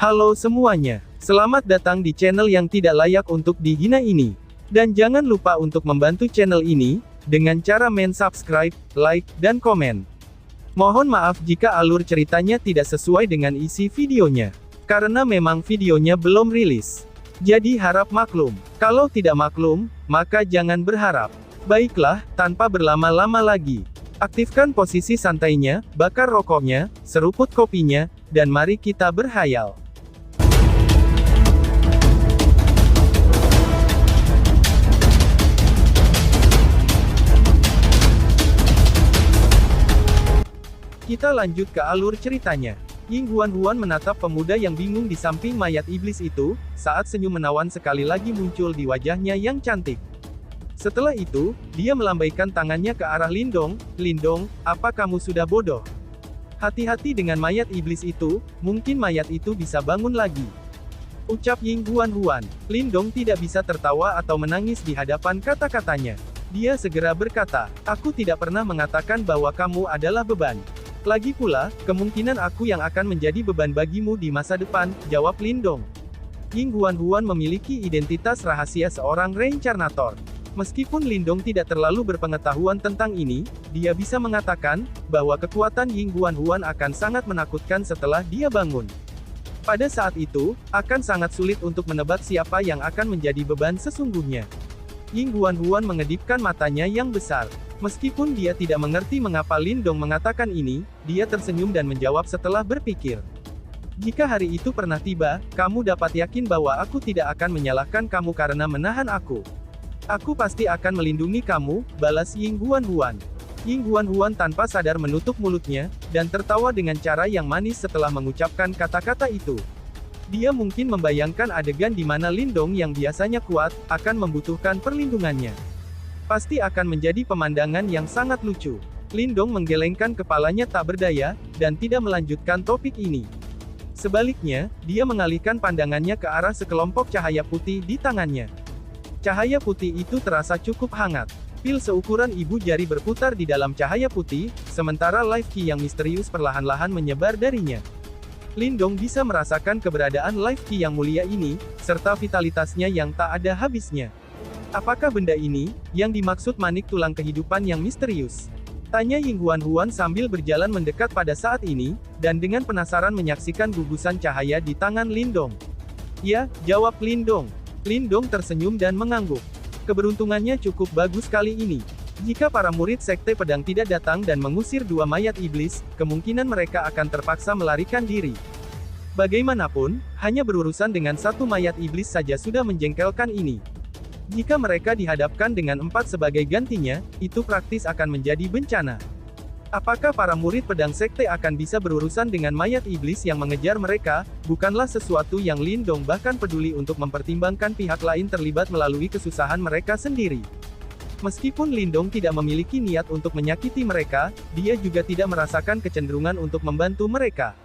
Halo semuanya, selamat datang di channel yang tidak layak untuk dihina ini. Dan jangan lupa untuk membantu channel ini, dengan cara subscribe, like, dan komen. Mohon maaf jika alur ceritanya tidak sesuai dengan isi videonya. Karena memang videonya belum rilis. Jadi harap maklum. Kalau tidak maklum, maka jangan berharap. Baiklah, tanpa berlama-lama lagi. Aktifkan posisi santainya, bakar rokoknya, seruput kopinya, dan mari kita berhayal. Kita lanjut ke alur ceritanya. Ying Huan menatap pemuda yang bingung di samping mayat iblis itu, saat senyum menawan sekali lagi muncul di wajahnya yang cantik. Setelah itu, dia melambaikan tangannya ke arah Lindong. Lindong, apa kamu sudah bodoh? Hati-hati dengan mayat iblis itu, mungkin mayat itu bisa bangun lagi. Ucap Ying Huan. Lindong tidak bisa tertawa atau menangis di hadapan kata-katanya. Dia segera berkata, aku tidak pernah mengatakan bahwa kamu adalah beban. Lagi pula, kemungkinan aku yang akan menjadi beban bagimu di masa depan, jawab Lindong. Ying Huan memiliki identitas rahasia seorang reinkarnator. Meskipun Lindong tidak terlalu berpengetahuan tentang ini, dia bisa mengatakan, bahwa kekuatan Ying Huan akan sangat menakutkan setelah dia bangun. Pada saat itu, akan sangat sulit untuk menebak siapa yang akan menjadi beban sesungguhnya. Ying Huan mengedipkan matanya yang besar. Meskipun dia tidak mengerti mengapa Lindong mengatakan ini, dia tersenyum dan menjawab setelah berpikir. Jika hari itu pernah tiba, kamu dapat yakin bahwa aku tidak akan menyalahkan kamu karena menahan aku. Aku pasti akan melindungi kamu, balas Ying Huan. Ying Huan tanpa sadar menutup mulutnya, dan tertawa dengan cara yang manis setelah mengucapkan kata-kata itu. Dia mungkin membayangkan adegan di mana Lindong yang biasanya kuat, akan membutuhkan perlindungannya. Pasti akan menjadi pemandangan yang sangat lucu. Lindong menggelengkan kepalanya tak berdaya, dan tidak melanjutkan topik ini. Sebaliknya, dia mengalihkan pandangannya ke arah sekelompok cahaya putih di tangannya. Cahaya putih itu terasa cukup hangat. Pil seukuran ibu jari berputar di dalam cahaya putih, sementara life key yang misterius perlahan-lahan menyebar darinya. Lindong bisa merasakan keberadaan life key yang mulia ini, serta vitalitasnya yang tak ada habisnya. Apakah benda ini, yang dimaksud manik tulang kehidupan yang misterius? Tanya Ying Huan sambil berjalan mendekat pada saat ini, dan dengan penasaran menyaksikan gugusan cahaya di tangan Lindong. Ya, jawab Lindong. Lindong tersenyum dan mengangguk. Keberuntungannya cukup bagus kali ini. Jika para murid Sekte Pedang tidak datang dan mengusir dua mayat iblis, kemungkinan mereka akan terpaksa melarikan diri. Bagaimanapun, hanya berurusan dengan satu mayat iblis saja sudah menjengkelkan ini. Jika mereka dihadapkan dengan 4 sebagai gantinya, itu praktis akan menjadi bencana. Apakah para murid pedang sekte akan bisa berurusan dengan mayat iblis yang mengejar mereka, bukanlah sesuatu yang Lindong bahkan peduli untuk mempertimbangkan pihak lain terlibat melalui kesusahan mereka sendiri. Meskipun Lindong tidak memiliki niat untuk menyakiti mereka, dia juga tidak merasakan kecenderungan untuk membantu mereka.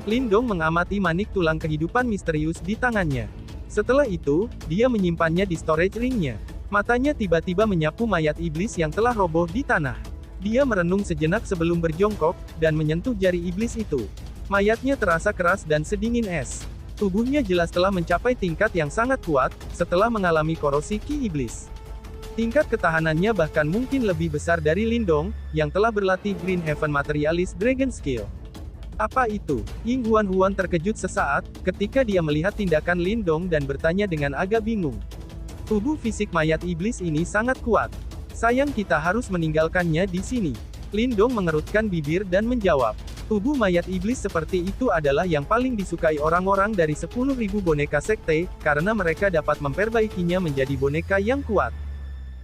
Lindong mengamati manik tulang kehidupan misterius di tangannya. Setelah itu, dia menyimpannya di storage ring-nya. Matanya tiba-tiba menyapu mayat iblis yang telah roboh di tanah. Dia merenung sejenak sebelum berjongkok, dan menyentuh jari iblis itu. Mayatnya terasa keras dan sedingin es. Tubuhnya jelas telah mencapai tingkat yang sangat kuat, setelah mengalami korosi ki iblis. Tingkat ketahanannya bahkan mungkin lebih besar dari Lindong, yang telah berlatih Green Heaven Materialist Dragon Skill. Apa itu? Ying Huan terkejut sesaat, ketika dia melihat tindakan Lindong dan bertanya dengan agak bingung. Tubuh fisik mayat iblis ini sangat kuat. Sayang kita harus meninggalkannya di sini. Lindong mengerutkan bibir dan menjawab. Tubuh mayat iblis seperti itu adalah yang paling disukai orang-orang dari 10.000 boneka sekte, karena mereka dapat memperbaikinya menjadi boneka yang kuat.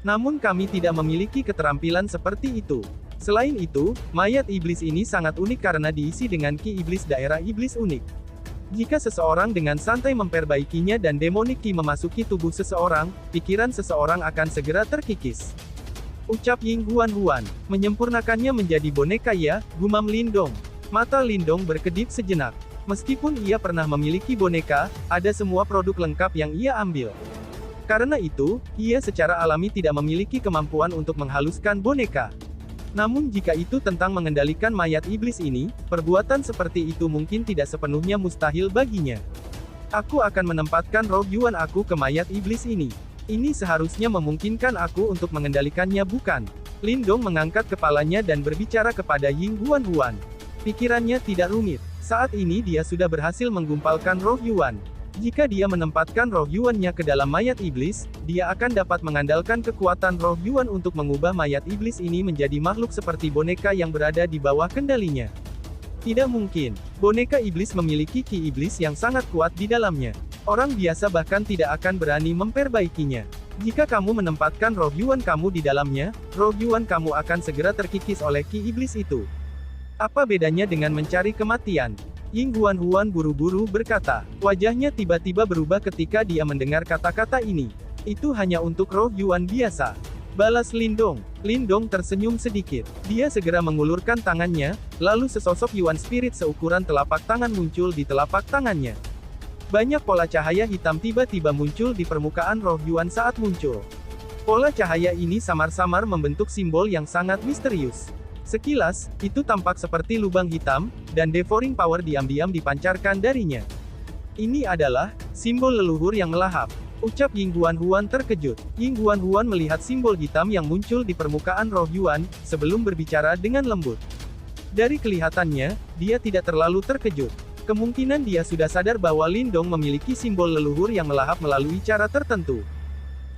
Namun kami tidak memiliki keterampilan seperti itu. Selain itu, mayat iblis ini sangat unik karena diisi dengan ki iblis daerah iblis unik. Jika seseorang dengan santai memperbaikinya dan demonik ki memasuki tubuh seseorang, pikiran seseorang akan segera terkikis. Ucap Ying Huan. Menyempurnakannya menjadi boneka ya, gumam Lindong. Mata Lindong berkedip sejenak. Meskipun ia pernah memiliki boneka, ada semua produk lengkap yang ia ambil. Karena itu, ia secara alami tidak memiliki kemampuan untuk menghaluskan boneka. Namun jika itu tentang mengendalikan mayat iblis ini, perbuatan seperti itu mungkin tidak sepenuhnya mustahil baginya. Aku akan menempatkan roh Yuan aku ke mayat iblis ini. Ini seharusnya memungkinkan aku untuk mengendalikannya, bukan? Lindong mengangkat kepalanya dan berbicara kepada Ying Huan. Pikirannya tidak rumit. Saat ini dia sudah berhasil menggumpalkan roh Yuan. Jika dia menempatkan roh Yuan-nya ke dalam mayat iblis, dia akan dapat mengandalkan kekuatan roh Yuan untuk mengubah mayat iblis ini menjadi makhluk seperti boneka yang berada di bawah kendalinya. Tidak mungkin. Boneka iblis memiliki ki iblis yang sangat kuat di dalamnya. Orang biasa bahkan tidak akan berani memperbaikinya. Jika kamu menempatkan roh Yuan kamu di dalamnya, roh Yuan kamu akan segera terkikis oleh ki iblis itu. Apa bedanya dengan mencari kematian? Ying Huan buru-buru berkata. Wajahnya tiba-tiba berubah ketika dia mendengar kata-kata ini. Itu hanya untuk roh Yuan biasa. Balas Lindong. Lindong tersenyum sedikit. Dia segera mengulurkan tangannya, lalu sesosok Yuan spirit seukuran telapak tangan muncul di telapak tangannya. Banyak pola cahaya hitam tiba-tiba muncul di permukaan roh Yuan saat muncul. Pola cahaya ini samar-samar membentuk simbol yang sangat misterius. Sekilas, itu tampak seperti lubang hitam, dan devouring power diam-diam dipancarkan darinya. Ini adalah simbol leluhur yang melahap. Ucap Ying Huan terkejut. Ying Huan melihat simbol hitam yang muncul di permukaan roh Yuan, sebelum berbicara dengan lembut. Dari kelihatannya, dia tidak terlalu terkejut. Kemungkinan dia sudah sadar bahwa Lindong memiliki simbol leluhur yang melahap melalui cara tertentu.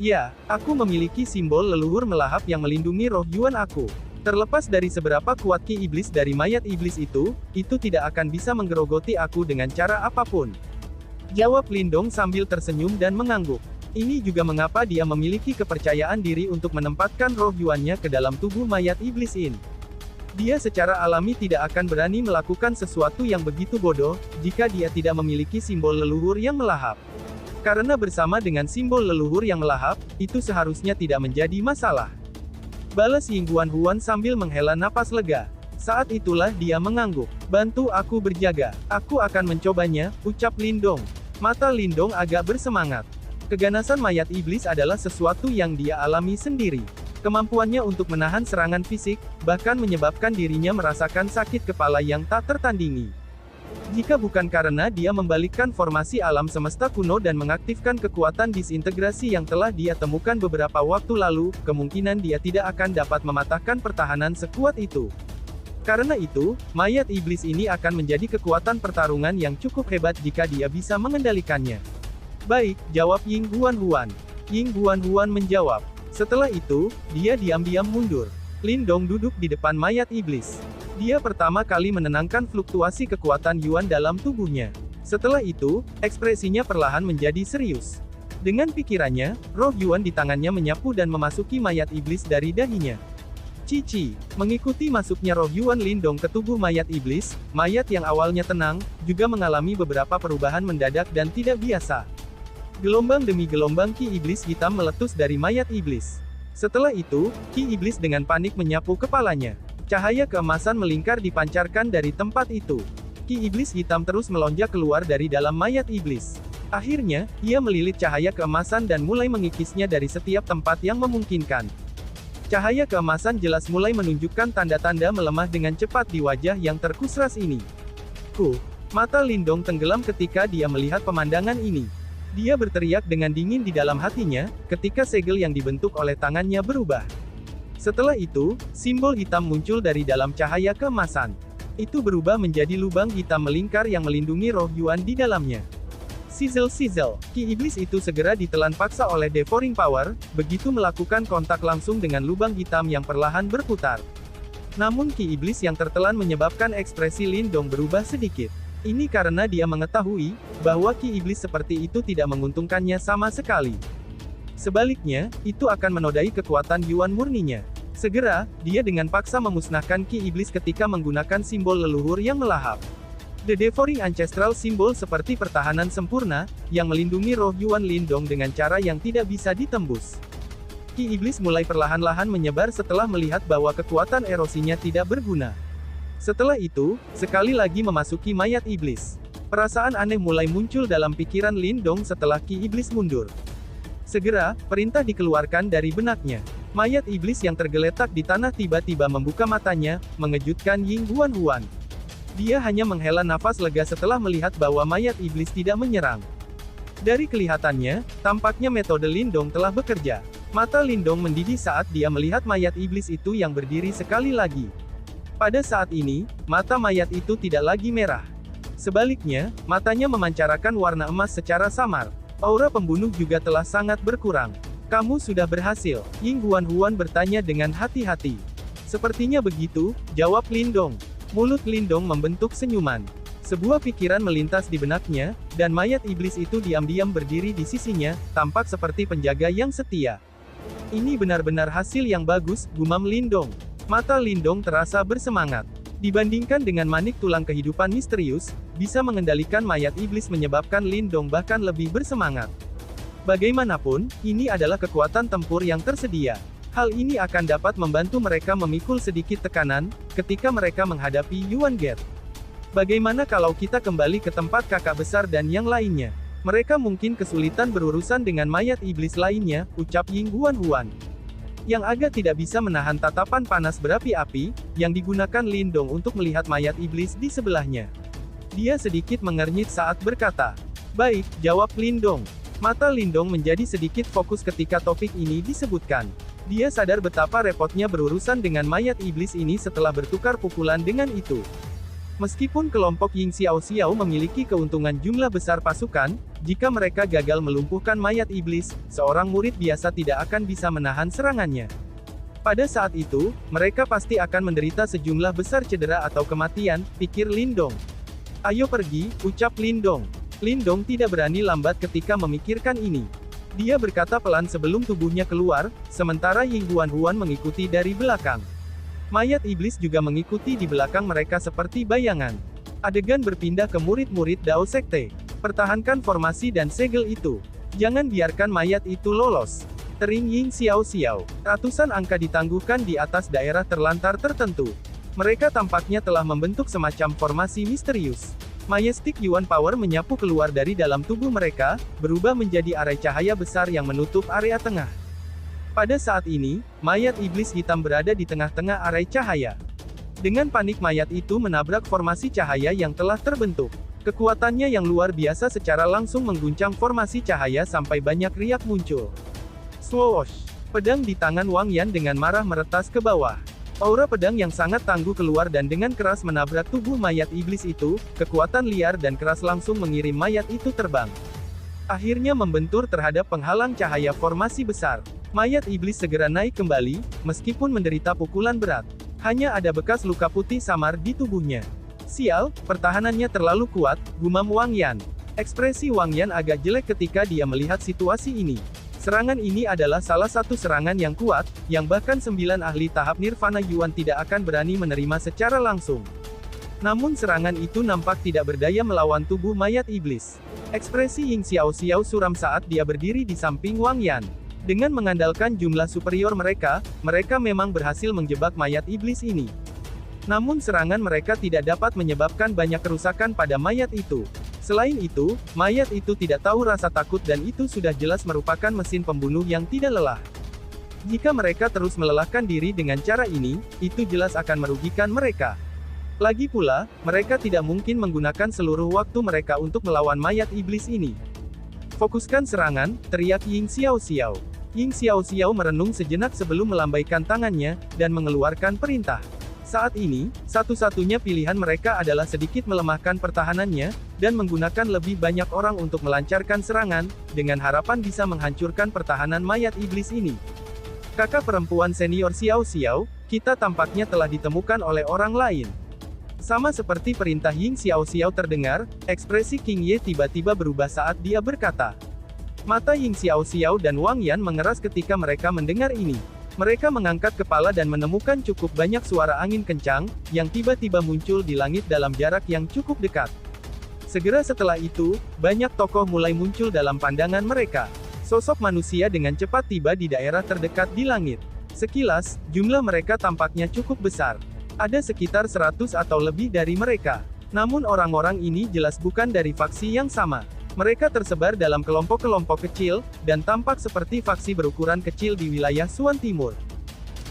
Ya, aku memiliki simbol leluhur melahap yang melindungi roh Yuan aku. Terlepas dari seberapa kuat ki iblis dari mayat iblis itu tidak akan bisa menggerogoti aku dengan cara apapun. Jawab Lindong sambil tersenyum dan mengangguk. Ini juga mengapa dia memiliki kepercayaan diri untuk menempatkan roh Yuan-nya ke dalam tubuh mayat iblis ini. Dia secara alami tidak akan berani melakukan sesuatu yang begitu bodoh, jika dia tidak memiliki simbol leluhur yang melahap. Karena bersama dengan simbol leluhur yang melahap, itu seharusnya tidak menjadi masalah. Balas Ying Huan sambil menghela napas lega. Saat itulah dia mengangguk. Bantu aku berjaga. Aku akan mencobanya, ucap Lindong. Mata Lindong agak bersemangat. Keganasan mayat iblis adalah sesuatu yang dia alami sendiri. Kemampuannya untuk menahan serangan fisik, bahkan menyebabkan dirinya merasakan sakit kepala yang tak tertandingi. Jika bukan karena dia membalikkan formasi alam semesta kuno dan mengaktifkan kekuatan disintegrasi yang telah dia temukan beberapa waktu lalu, kemungkinan dia tidak akan dapat mematahkan pertahanan sekuat itu. Karena itu, mayat iblis ini akan menjadi kekuatan pertarungan yang cukup hebat jika dia bisa mengendalikannya. Baik, jawab Ying Huan. Ying Huan menjawab. Setelah itu, dia diam-diam mundur. Lindong duduk di depan mayat iblis. Dia pertama kali menenangkan fluktuasi kekuatan Yuan dalam tubuhnya. Setelah itu, ekspresinya perlahan menjadi serius. Dengan pikirannya, roh Yuan di tangannya menyapu dan memasuki mayat iblis dari dahinya. Cici, mengikuti masuknya roh Yuan Lindong ke tubuh mayat iblis, mayat yang awalnya tenang, juga mengalami beberapa perubahan mendadak dan tidak biasa. Gelombang demi gelombang ki iblis hitam meletus dari mayat iblis. Setelah itu, ki iblis dengan panik menyapu kepalanya. Cahaya keemasan melingkar dipancarkan dari tempat itu. Ki iblis hitam terus melonjak keluar dari dalam mayat iblis. Akhirnya, ia melilit cahaya keemasan dan mulai mengikisnya dari setiap tempat yang memungkinkan. Cahaya keemasan jelas mulai menunjukkan tanda-tanda melemah dengan cepat di wajah yang terkusras ini. Mata Lindong tenggelam ketika dia melihat pemandangan ini. Dia berteriak dengan dingin di dalam hatinya, ketika segel yang dibentuk oleh tangannya berubah. Setelah itu, simbol hitam muncul dari dalam cahaya keemasan. Itu berubah menjadi lubang hitam melingkar yang melindungi roh Yuan di dalamnya. Sizzle, ki iblis itu segera ditelan paksa oleh devouring power, begitu melakukan kontak langsung dengan lubang hitam yang perlahan berputar. Namun ki iblis yang tertelan menyebabkan ekspresi Lindong berubah sedikit. Ini karena dia mengetahui, bahwa ki iblis seperti itu tidak menguntungkannya sama sekali. Sebaliknya, itu akan menodai kekuatan Yuan murninya. Segera, dia dengan paksa memusnahkan ki iblis ketika menggunakan simbol leluhur yang melahap. The Devouring Ancestral Symbol seperti pertahanan sempurna, yang melindungi roh Yuan Lindong dengan cara yang tidak bisa ditembus. Ki iblis mulai perlahan-lahan menyebar setelah melihat bahwa kekuatan erosinya tidak berguna. Setelah itu, sekali lagi memasuki mayat iblis. Perasaan aneh mulai muncul dalam pikiran Lindong setelah ki iblis mundur. Segera, perintah dikeluarkan dari benaknya. Mayat iblis yang tergeletak di tanah tiba-tiba membuka matanya, mengejutkan Ying Huan-Huan. Dia hanya menghela nafas lega setelah melihat bahwa mayat iblis tidak menyerang. Dari kelihatannya, tampaknya metode Lindong telah bekerja. Mata Lindong mendidih saat dia melihat mayat iblis itu yang berdiri sekali lagi. Pada saat ini, mata mayat itu tidak lagi merah. Sebaliknya, matanya memancarkan warna emas secara samar. Aura pembunuh juga telah sangat berkurang. Kamu sudah berhasil, Ying Huan-Huan bertanya dengan hati-hati. Sepertinya begitu, jawab Lindong. Mulut Lindong membentuk senyuman. Sebuah pikiran melintas di benaknya, dan mayat iblis itu diam-diam berdiri di sisinya, tampak seperti penjaga yang setia. Ini benar-benar hasil yang bagus, gumam Lindong. Mata Lindong terasa bersemangat. Dibandingkan dengan manik tulang kehidupan misterius, bisa mengendalikan mayat iblis menyebabkan Lindong bahkan lebih bersemangat. Bagaimanapun, ini adalah kekuatan tempur yang tersedia. Hal ini akan dapat membantu mereka memikul sedikit tekanan, ketika mereka menghadapi Yuan Gate. Bagaimana kalau kita kembali ke tempat kakak besar dan yang lainnya? Mereka mungkin kesulitan berurusan dengan mayat iblis lainnya, ucap Ying Huan-Huan. Yang agak tidak bisa menahan tatapan panas berapi-api, yang digunakan Lindong untuk melihat mayat iblis di sebelahnya. Dia sedikit mengernyit saat berkata, "Baik," jawab Lindong. Mata Lindong menjadi sedikit fokus ketika topik ini disebutkan. Dia sadar betapa repotnya berurusan dengan mayat iblis ini setelah bertukar pukulan dengan itu. Meskipun kelompok Ying Xiao memiliki keuntungan jumlah besar pasukan, jika mereka gagal melumpuhkan mayat iblis, seorang murid biasa tidak akan bisa menahan serangannya. Pada saat itu, mereka pasti akan menderita sejumlah besar cedera atau kematian, pikir Lindong. "Ayo pergi," ucap Lindong. Lindong tidak berani lambat ketika memikirkan ini. Dia berkata pelan sebelum tubuhnya keluar, sementara Ying Huan-Huan mengikuti dari belakang. Mayat iblis juga mengikuti di belakang mereka seperti bayangan. Adegan berpindah ke murid-murid Dao Sekte. Pertahankan formasi dan segel itu. Jangan biarkan mayat itu lolos. Tering Ying Xiao. Ratusan angka ditangguhkan di atas daerah terlantar tertentu. Mereka tampaknya telah membentuk semacam formasi misterius. Majestic Yuan Power menyapu keluar dari dalam tubuh mereka, berubah menjadi arai cahaya besar yang menutup area tengah. Pada saat ini, mayat iblis hitam berada di tengah-tengah arai cahaya. Dengan panik mayat itu menabrak formasi cahaya yang telah terbentuk. Kekuatannya yang luar biasa secara langsung mengguncang formasi cahaya sampai banyak riak muncul. Swoosh! Pedang di tangan Wang Yan dengan marah meretas ke bawah. Aura pedang yang sangat tangguh keluar dan dengan keras menabrak tubuh mayat iblis itu, kekuatan liar dan keras langsung mengirim mayat itu terbang. Akhirnya membentur terhadap penghalang cahaya formasi besar. Mayat iblis segera naik kembali, meskipun menderita pukulan berat. Hanya ada bekas luka putih samar di tubuhnya. Sial, pertahanannya terlalu kuat, gumam Wang Yan. Ekspresi Wang Yan agak jelek ketika dia melihat situasi ini. Serangan ini adalah salah satu serangan yang kuat, yang bahkan 9 ahli tahap Nirvana Yuan tidak akan berani menerima secara langsung. Namun serangan itu nampak tidak berdaya melawan tubuh mayat iblis. Ekspresi Ying Xiao suram saat dia berdiri di samping Wang Yan. Dengan mengandalkan jumlah superior mereka memang berhasil menjebak mayat iblis ini. Namun serangan mereka tidak dapat menyebabkan banyak kerusakan pada mayat itu. Selain itu, mayat itu tidak tahu rasa takut dan itu sudah jelas merupakan mesin pembunuh yang tidak lelah. Jika mereka terus melelahkan diri dengan cara ini, itu jelas akan merugikan mereka. Lagi pula, mereka tidak mungkin menggunakan seluruh waktu mereka untuk melawan mayat iblis ini. Fokuskan serangan, teriak Ying Xiao. Ying Xiao merenung sejenak sebelum melambaikan tangannya, dan mengeluarkan perintah. Saat ini, satu-satunya pilihan mereka adalah sedikit melemahkan pertahanannya, dan menggunakan lebih banyak orang untuk melancarkan serangan, dengan harapan bisa menghancurkan pertahanan mayat iblis ini. Kakak perempuan senior Xiao, kita tampaknya telah ditemukan oleh orang lain. Sama seperti perintah Ying Xiao terdengar, ekspresi King Ye tiba-tiba berubah saat dia berkata. Mata Ying Xiao dan Wang Yan mengeras ketika mereka mendengar ini. Mereka mengangkat kepala dan menemukan cukup banyak suara angin kencang, yang tiba-tiba muncul di langit dalam jarak yang cukup dekat. Segera setelah itu, banyak tokoh mulai muncul dalam pandangan mereka. Sosok manusia dengan cepat tiba di daerah terdekat di langit. Sekilas, jumlah mereka tampaknya cukup besar. Ada sekitar 100 atau lebih dari mereka. Namun orang-orang ini jelas bukan dari faksi yang sama. Mereka tersebar dalam kelompok-kelompok kecil, dan tampak seperti faksi berukuran kecil di wilayah Suan Timur.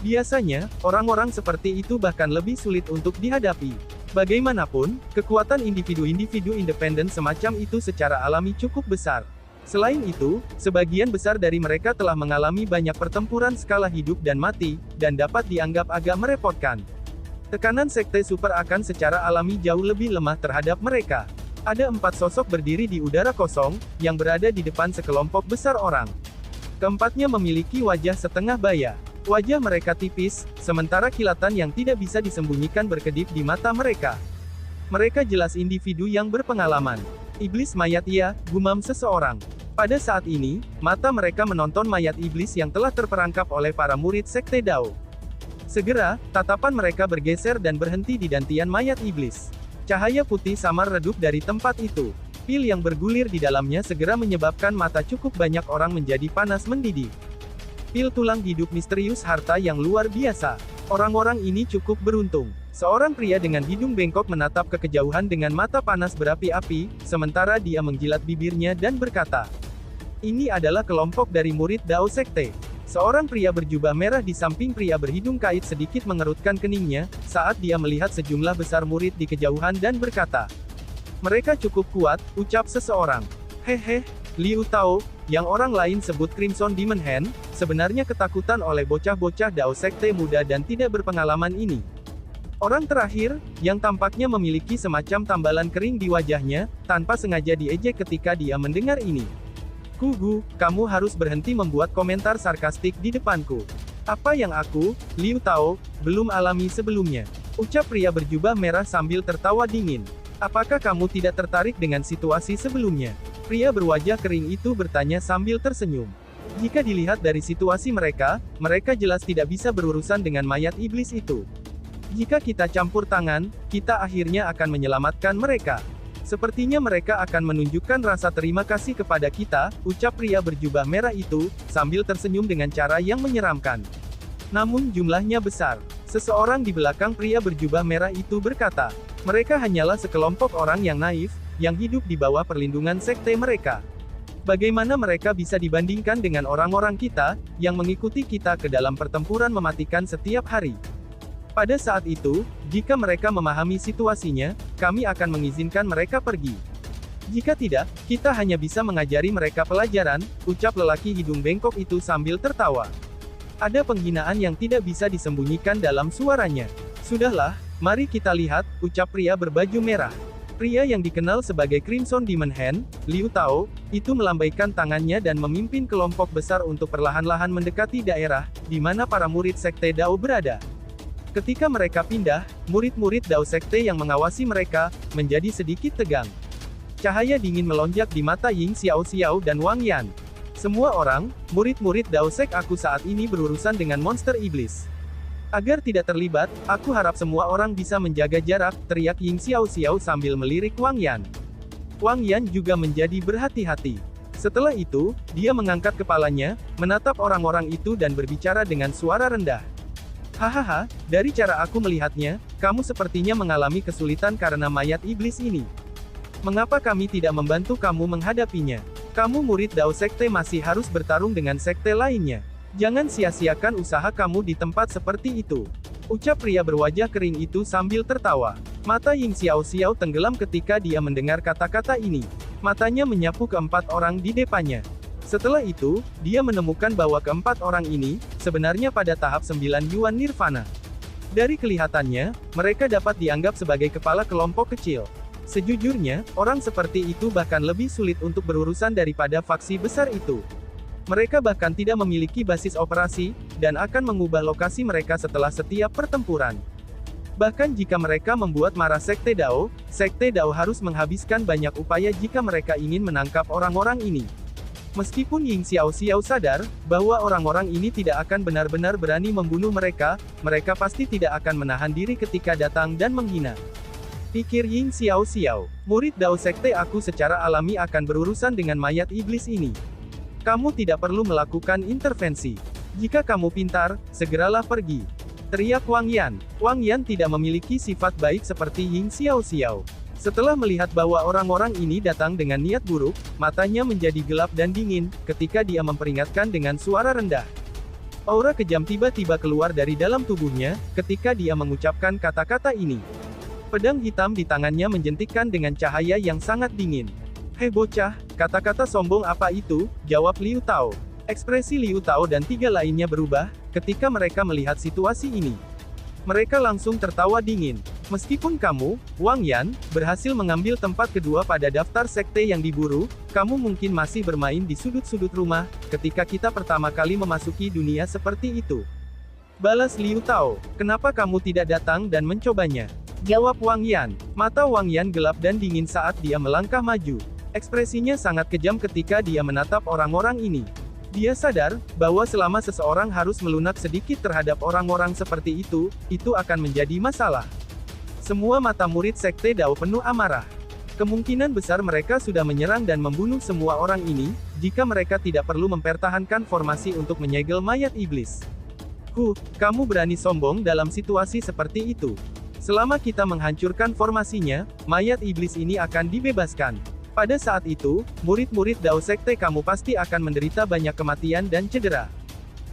Biasanya, orang-orang seperti itu bahkan lebih sulit untuk dihadapi. Bagaimanapun, kekuatan individu-individu independen semacam itu secara alami cukup besar. Selain itu, sebagian besar dari mereka telah mengalami banyak pertempuran skala hidup dan mati, dan dapat dianggap agak merepotkan. Tekanan sekte super akan secara alami jauh lebih lemah terhadap mereka. Ada 4 sosok berdiri di udara kosong, yang berada di depan sekelompok besar orang. Keempatnya memiliki wajah setengah baya. Wajah mereka tipis, sementara kilatan yang tidak bisa disembunyikan berkedip di mata mereka. Mereka jelas individu yang berpengalaman. Iblis mayat ya, gumam seseorang. Pada saat ini, mata mereka menonton mayat iblis yang telah terperangkap oleh para murid Sekte Dao. Segera, tatapan mereka bergeser dan berhenti di dantian mayat iblis. Cahaya putih samar redup dari tempat itu. Pil yang bergulir di dalamnya segera menyebabkan mata cukup banyak orang menjadi panas mendidih. Pil tulang hidup misterius harta yang luar biasa. Orang-orang ini cukup beruntung. Seorang pria dengan hidung bengkok menatap ke kejauhan dengan mata panas berapi-api, sementara dia menjilat bibirnya dan berkata, "Ini adalah kelompok dari murid Dao Sekte." Seorang pria berjubah merah di samping pria berhidung kait sedikit mengerutkan keningnya, saat dia melihat sejumlah besar murid di kejauhan dan berkata, "Mereka cukup kuat," ucap seseorang. "Hehe, Liu Tao, yang orang lain sebut Crimson Demon Hand, sebenarnya ketakutan oleh bocah-bocah Dao Sekte muda dan tidak berpengalaman ini." Orang terakhir, yang tampaknya memiliki semacam tambalan kering di wajahnya, tanpa sengaja diejek ketika dia mendengar ini. "Kugu, kamu harus berhenti membuat komentar sarkastik di depanku. Apa yang aku, Liu Tao, belum alami sebelumnya," ucap pria berjubah merah sambil tertawa dingin. "Apakah kamu tidak tertarik dengan situasi sebelumnya?" Pria berwajah kering itu bertanya sambil tersenyum. Jika dilihat dari situasi mereka, mereka jelas tidak bisa berurusan dengan mayat iblis itu. Jika kita campur tangan, kita akhirnya akan menyelamatkan mereka. Sepertinya mereka akan menunjukkan rasa terima kasih kepada kita, ucap pria berjubah merah itu, sambil tersenyum dengan cara yang menyeramkan. Namun jumlahnya besar. Seseorang di belakang pria berjubah merah itu berkata, "Mereka hanyalah sekelompok orang yang naif, yang hidup di bawah perlindungan sekte mereka. Bagaimana mereka bisa dibandingkan dengan orang-orang kita, yang mengikuti kita ke dalam pertempuran mematikan setiap hari?" Pada saat itu, jika mereka memahami situasinya, kami akan mengizinkan mereka pergi. Jika tidak, kita hanya bisa mengajari mereka pelajaran, ucap lelaki hidung bengkok itu sambil tertawa. Ada penghinaan yang tidak bisa disembunyikan dalam suaranya. "Sudahlah, mari kita lihat," ucap pria berbaju merah. Pria yang dikenal sebagai Crimson Demon Hand, Liu Tao, itu melambaikan tangannya dan memimpin kelompok besar untuk perlahan-lahan mendekati daerah, di mana para murid Sekte Dao berada. Ketika mereka pindah, murid-murid Dao Sekte yang mengawasi mereka, menjadi sedikit tegang. Cahaya dingin melonjak di mata Ying Xiao Xiao dan Wang Yan. "Semua orang, murid-murid Dao Sek aku saat ini berurusan dengan monster iblis. Agar tidak terlibat, aku harap semua orang bisa menjaga jarak," teriak Ying Xiao Xiao sambil melirik Wang Yan. Wang Yan juga menjadi berhati-hati. Setelah itu, dia mengangkat kepalanya, menatap orang-orang itu dan berbicara dengan suara rendah. "Hahaha, dari cara aku melihatnya, kamu sepertinya mengalami kesulitan karena mayat iblis ini. Mengapa kami tidak membantu kamu menghadapinya? Kamu murid Dao Sekte masih harus bertarung dengan sekte lainnya. Jangan sia-siakan usaha kamu di tempat seperti itu," ucap pria berwajah kering itu sambil tertawa. Mata Ying Xiao Xiao tenggelam ketika dia mendengar kata-kata ini. Matanya menyapu keempat orang di depannya. Setelah itu, dia menemukan bahwa keempat orang ini, sebenarnya pada tahap 9 Yuan Nirvana. Dari kelihatannya, mereka dapat dianggap sebagai kepala kelompok kecil. Sejujurnya, orang seperti itu bahkan lebih sulit untuk berurusan daripada faksi besar itu. Mereka bahkan tidak memiliki basis operasi, dan akan mengubah lokasi mereka setelah setiap pertempuran. Bahkan jika mereka membuat marah Sekte Dao harus menghabiskan banyak upaya jika mereka ingin menangkap orang-orang ini. Meskipun Ying Xiao Xiao sadar, bahwa orang-orang ini tidak akan benar-benar berani membunuh mereka, mereka pasti tidak akan menahan diri ketika datang dan menghina. Pikir Ying Xiao Xiao, murid Dao Sekte aku secara alami akan berurusan dengan mayat iblis ini. Kamu tidak perlu melakukan intervensi. Jika kamu pintar, segeralah pergi, teriak Wang Yan. Wang Yan tidak memiliki sifat baik seperti Ying Xiao Xiao. Setelah melihat bahwa orang-orang ini datang dengan niat buruk, matanya menjadi gelap dan dingin, ketika dia memperingatkan dengan suara rendah. Aura kejam tiba-tiba keluar dari dalam tubuhnya, ketika dia mengucapkan kata-kata ini. Pedang hitam di tangannya menjentikkan dengan cahaya yang sangat dingin. "Hei bocah, kata-kata sombong apa itu?" jawab Liu Tao. Ekspresi Liu Tao dan tiga lainnya berubah, ketika mereka melihat situasi ini. Mereka langsung tertawa dingin. "Meskipun kamu, Wang Yan, berhasil mengambil tempat kedua pada daftar sekte yang diburu, kamu mungkin masih bermain di sudut-sudut rumah, ketika kita pertama kali memasuki dunia seperti itu." Balas Liu Tao, "Kenapa kamu tidak datang dan mencobanya?" Jawab Wang Yan. Mata Wang Yan gelap dan dingin saat dia melangkah maju. Ekspresinya sangat kejam ketika dia menatap orang-orang ini. Dia sadar, bahwa selama seseorang harus melunak sedikit terhadap orang-orang seperti itu akan menjadi masalah. Semua mata murid Sekte Dao penuh amarah. Kemungkinan besar mereka sudah menyerang dan membunuh semua orang ini, jika mereka tidak perlu mempertahankan formasi untuk menyegel mayat iblis. Kamu berani sombong dalam situasi seperti itu. Selama kita menghancurkan formasinya, mayat iblis ini akan dibebaskan. Pada saat itu, murid-murid Dao Sekte kamu pasti akan menderita banyak kematian dan cedera.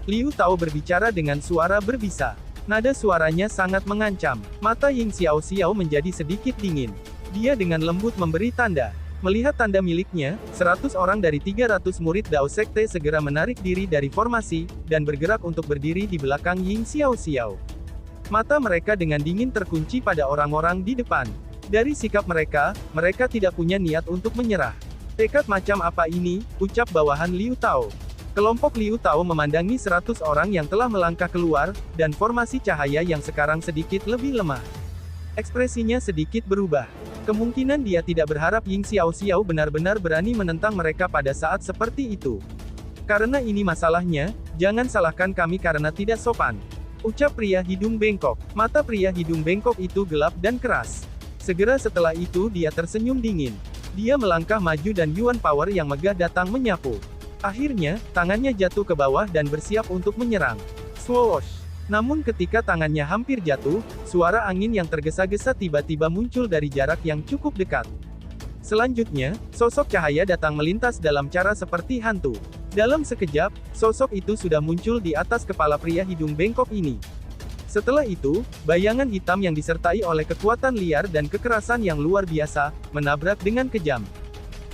Liu Tao berbicara dengan suara berbisa. Nada suaranya sangat mengancam. Mata Ying Xiao Xiao menjadi sedikit dingin. Dia dengan lembut memberi tanda. Melihat tanda miliknya, 100 orang dari 300 murid Dao Sekte segera menarik diri dari formasi, dan bergerak untuk berdiri di belakang Ying Xiao Xiao. Mata mereka dengan dingin terkunci pada orang-orang di depan. Dari sikap mereka tidak punya niat untuk menyerah. "Tekad macam apa ini?" ucap bawahan Liu Tao. Kelompok Liu Tao memandangi 100 orang yang telah melangkah keluar, dan formasi cahaya yang sekarang sedikit lebih lemah. Ekspresinya sedikit berubah. Kemungkinan dia tidak berharap Ying Xiao Xiao benar-benar berani menentang mereka pada saat seperti itu. "Karena ini masalahnya, jangan salahkan kami karena tidak sopan," ucap pria hidung bengkok. Mata pria hidung bengkok itu gelap dan keras. Segera setelah itu dia tersenyum dingin. Dia melangkah maju dan Yuan Power yang megah datang menyapu. Akhirnya, tangannya jatuh ke bawah dan bersiap untuk menyerang. Swoosh! Namun ketika tangannya hampir jatuh, suara angin yang tergesa-gesa tiba-tiba muncul dari jarak yang cukup dekat. Selanjutnya, sosok cahaya datang melintas dalam cara seperti hantu. Dalam sekejap, sosok itu sudah muncul di atas kepala pria hidung bengkok ini. Setelah itu, bayangan hitam yang disertai oleh kekuatan liar dan kekerasan yang luar biasa, menabrak dengan kejam.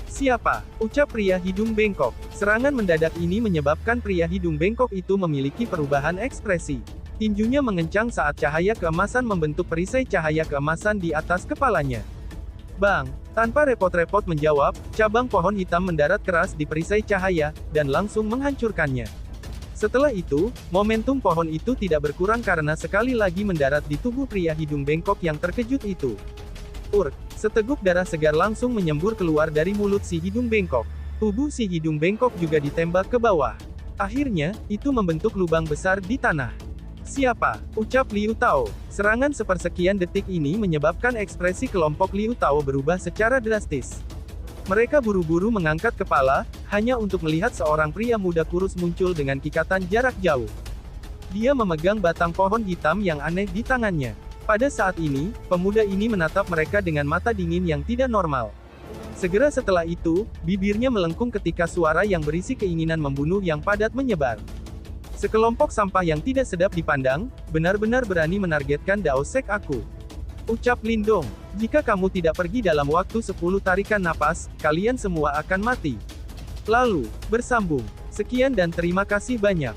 "Siapa?" ucap pria hidung bengkok. Serangan mendadak ini menyebabkan pria hidung bengkok itu memiliki perubahan ekspresi. Tinjunya mengencang saat cahaya keemasan membentuk perisai cahaya keemasan di atas kepalanya. Bang! Tanpa repot-repot menjawab, cabang pohon hitam mendarat keras di perisai cahaya, dan langsung menghancurkannya. Setelah itu, momentum pohon itu tidak berkurang karena sekali lagi mendarat di tubuh pria hidung bengkok yang terkejut itu. Seteguk darah segar langsung menyembur keluar dari mulut si hidung bengkok. Tubuh si hidung bengkok juga ditembak ke bawah. Akhirnya, itu membentuk lubang besar di tanah. "Siapa?" ucap Liu Tao. Serangan sepersekian detik ini menyebabkan ekspresi kelompok Liu Tao berubah secara drastis. Mereka buru-buru mengangkat kepala, hanya untuk melihat seorang pria muda kurus muncul dengan kikatan jarak jauh. Dia memegang batang pohon hitam yang aneh di tangannya. Pada saat ini, pemuda ini menatap mereka dengan mata dingin yang tidak normal. Segera setelah itu, bibirnya melengkung ketika suara yang berisi keinginan membunuh yang padat menyebar. "Sekelompok sampah yang tidak sedap dipandang, benar-benar berani menargetkan Dao Sek aku," ucap Lindong. "Jika kamu tidak pergi dalam waktu 10 tarikan napas, kalian semua akan mati." Lalu, bersambung. Sekian dan terima kasih banyak.